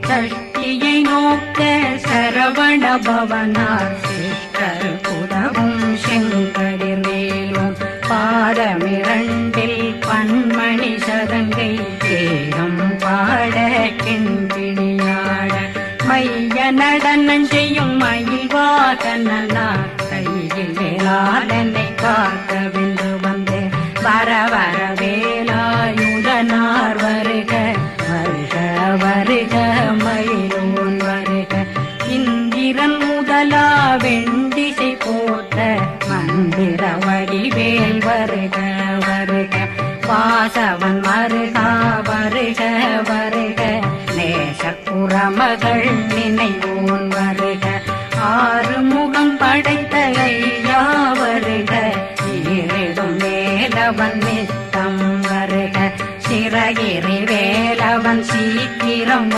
சஷ்டியை நோக்க சரவண பவனார் சிஷ்டர் புதவும் செங்கடிர் வேலும் பாதமிரண்டில் பன்மணி சதங்கை தேகம் பாட கிண்பிணியாட மைய நடனம் செய்யும் மயில்வாகனார் கையில் வேளாளனை காக்க வென்று வந்து வர வர வேலாயுதனார் வருக வருக வருக மயிலோன் வருக இந்திரன் முதலா வெண்டிசை போட்ட மந்திர வடிவேல் வருக வருக வாசவன் மருகா வருக வருக நேசப்புறமகள் நினைவோன் வருக ஆறுமுகம் படைத்த ஐயா வருக ஈரிடும் வேலவன் நித்தம் வருக சிறகிரி வேலவன் சீக்கிரம்